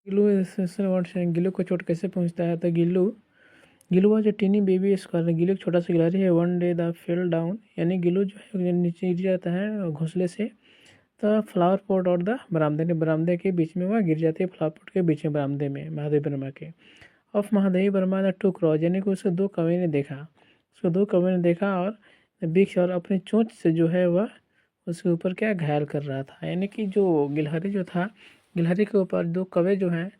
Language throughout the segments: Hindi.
वर्ड से गिल्लू को चोट कैसे पहुंचता है? तो Gillu was a tiny baby squirrel. Gillu एक छोटा सा गिलहरी है। One day the fell down, यानी गिल्लू जो है नीचे गिर जाता है घोंसले से। तो फ्लावर पॉट और द बरामदे ने बरामदे के बीच में वह गिर जाती है, फ्लावर पॉट के बीच में बरामदे में महादेव वर्मा के। Of Mahadevi Verma the two crows, यानी कि उसको दो कौवे ने देखा। उसको दो कौवे ने देखा और बिक्स और अपनी चोंच से जो है वह उसके ऊपर क्या घायल कर रहा था। यानी कि जो गिलहरी जो था, गिलहरी के ऊपर दो कौवे जो हैं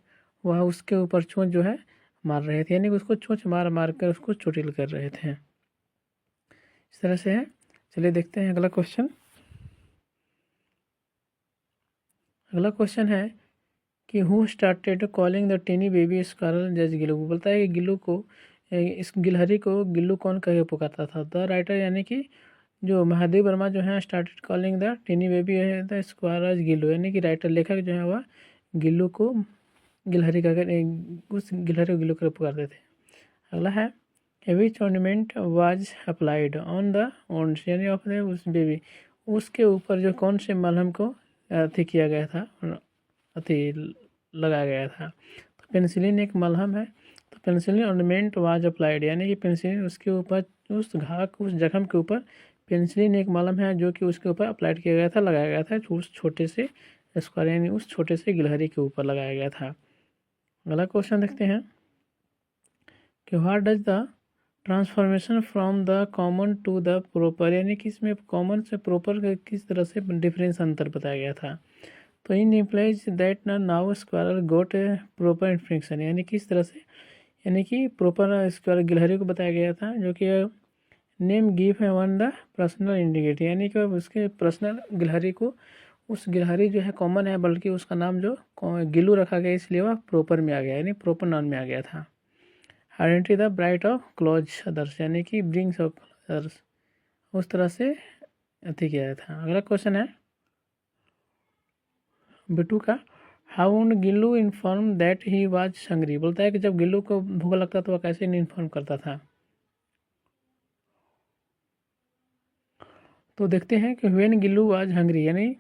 वह उसके ऊपर चोंच जो है मार रहे थे, यानी कि उसको चोंच मार मार कर उसको चोटिल कर रहे थे। इस तरह से है। चलिए देखते हैं अगला क्वेश्चन। अगला क्वेश्चन है कि who started calling the tiny baby squirrel जज गिल्लू। बोलता है कि गिल्लू को, इस गिलहरी को गिल्लू कौन कह के पुकारता था? द राइटर, यानी कि जो महादेव वर्मा जो है started calling the tiny baby है द स्क्वायरल गिल्लू, यानी कि राइटर लेखक जो है वह गिल्लू को गिलहरी का उस गिलहरी को गिल्लू कर पुकारते थे। अगला है which ornament was applied on the ones, यानी ऑफ द उस बेबी, उसके ऊपर जो कौन से मलहम को अथी किया गया था, अथी लगाया गया था? तो पेंसिलिन एक मलहम है। तो पेंसिलिन ऑर्नामेंट वाज अप्लाइड, यानी कि पेंसिलिन उसके ऊपर उस घाव उस जख्म के ऊपर पेंसिलिन एक मलहम है जो कि उसके ऊपर अप्लाइड किया गया था, लगाया गया था उस छोटे से स्क्वायर, यानी उस छोटे से गिलहरी के ऊपर लगाया गया था। अगला क्वेश्चन देखते हैं कि what does the transformation from the common to the proper, यानी कि इसमें कॉमन से प्रॉपर का किस तरह से डिफरेंस अंतर बताया गया था? तो इन implies that now square got a proper infection, यानी किस तरह से, यानी कि प्रॉपर स्क्वायर गिलहरी को बताया गया था जो कि नेम गिव है वन द पर्सनल इंडिकेटर, यानी कि उसके पर्सनल गिलहरी को, उस गिलहरी जो है कॉमन है बल्कि उसका नाम जो गिल्लू रखा गया इसलिए वह प्रॉपर में आ गया, यानी प्रॉपर नाउन में आ गया था। Identity the bright of close others, यानी कि ब्रिंग्स ऑफ अदर्स, उस तरह से अथी किया था। अगला क्वेश्चन है बिटू का, how Gillu inform that he was hungry. बोलता है कि जब गिल्लू को भूख लगता तो वह कैसे इन्फॉर्म करता था? तो देखते हैं कि व्हेन गिल्लू वाज हंग्री, यानी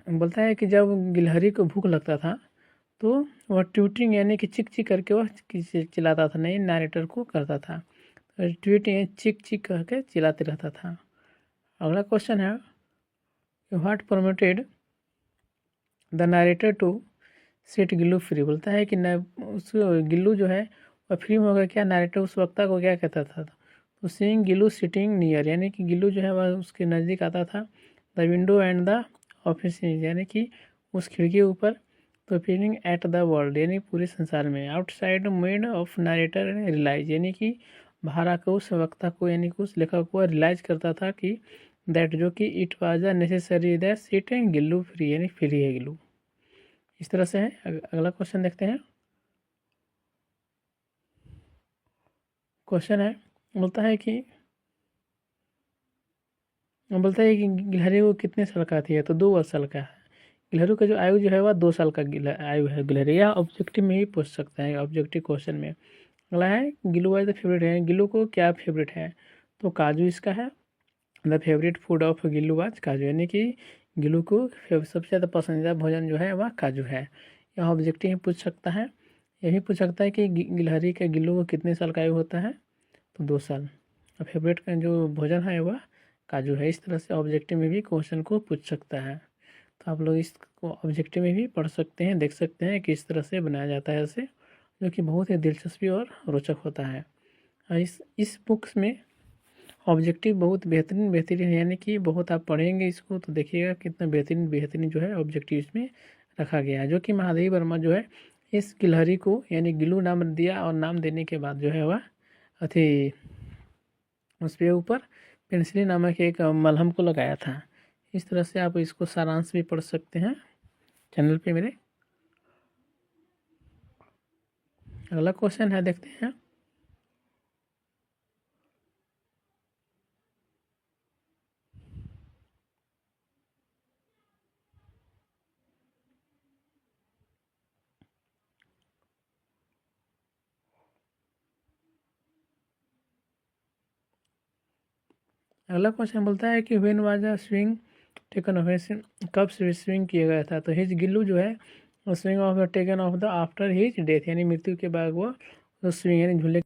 बोलता है कि जब गिलहरी को भूख लगता था तो वह ट्वीटिंग, यानी कि चिक चिक करके वह चिल्लाता था, नहीं नरेटर को करता था। ट्वीटिंग चिक चिक करके चिल्लाते रहता था। अगला क्वेश्चन है what permitted the narrator to set Gillu free. बोलता है कि न उस गिल्लू जो है वह फ्री में होगा क्या? नरेटर उस वक्ता को क्या कहता था? तो सीइंग गिल्लू सिटिंग नियर, यानी कि गिल्लू जो है वह उसके नज़दीक आता था। The window and the office, यानी कि उस खिड़की के ऊपर। तो फीलिंग एट द वर्ल्ड, यानी पूरे संसार में। Outside made of narrator realise, यानी कि बाहर आकर उस वक्ता को, यानी कि उस लेखक को रियलाइज करता था कि दैट, जो कि it was a necessary that seat Gillu free, यानी फ्री है गिल्लू। इस तरह से है। अगला क्वेश्चन देखते हैं। क्वेश्चन है बोलता है कि गिलहरी को कितने साल का थी है? तो 2 वर्ष साल का है। गिलहरी का जो आयु जो है वह 2 साल का आयु है गिलहरी। या ऑब्जेक्टिव में ही पूछ सकता है, ऑब्जेक्टिव क्वेश्चन में। अगला है गिल्लू वाइज द फेवरेट है, गिल्लू को क्या फेवरेट है? तो काजू इसका है। The favourite food of Gillu was काजू, यानी कि गिल्लू को सबसे ज़्यादा पसंदीदा भोजन जो है वह काजू है। यह ऑब्जेक्टिव पूछ सकता है। यही पूछ सकता है कि गिलहरी के गिल्लू को कितने साल का आयु होता है? तो 2 साल। और फेवरेट का जो भोजन है वह काजू है। इस तरह से ऑब्जेक्टिव में भी क्वेश्चन को पूछ सकता है। तो आप लोग इसको ऑब्जेक्टिव में भी पढ़ सकते हैं, देख सकते हैं किस तरह से बनाया जाता है ऐसे, जो कि बहुत ही दिलचस्पी और रोचक होता है। और इस बुक्स में ऑब्जेक्टिव बहुत बेहतरीन बेहतरीन है, यानी कि बहुत आप पढ़ेंगे इसको तो देखिएगा कितना बेहतरीन बेहतरीन जो है ऑब्जेक्टिव इसमें रखा गया है। जो कि महादेवी वर्मा जो है इस गिलहरी को, यानी गिल्लू नाम दिया और नाम देने के बाद जो है वह अथी उसके ऊपर पेंसिलिन नामक एक मलहम को लगाया था। इस तरह से आप इसको सारांश भी पढ़ सकते हैं चैनल पे मेरे। अगला क्वेश्चन है, देखते हैं। अगला क्वेश्चन बोलता है कि when was a swing taken of, कब से स्विंग किया गया था? तो हिज गिल्लू जो है swing of the taken of the after his death, यानी मृत्यु के बाद वो स्विंग यानी झूले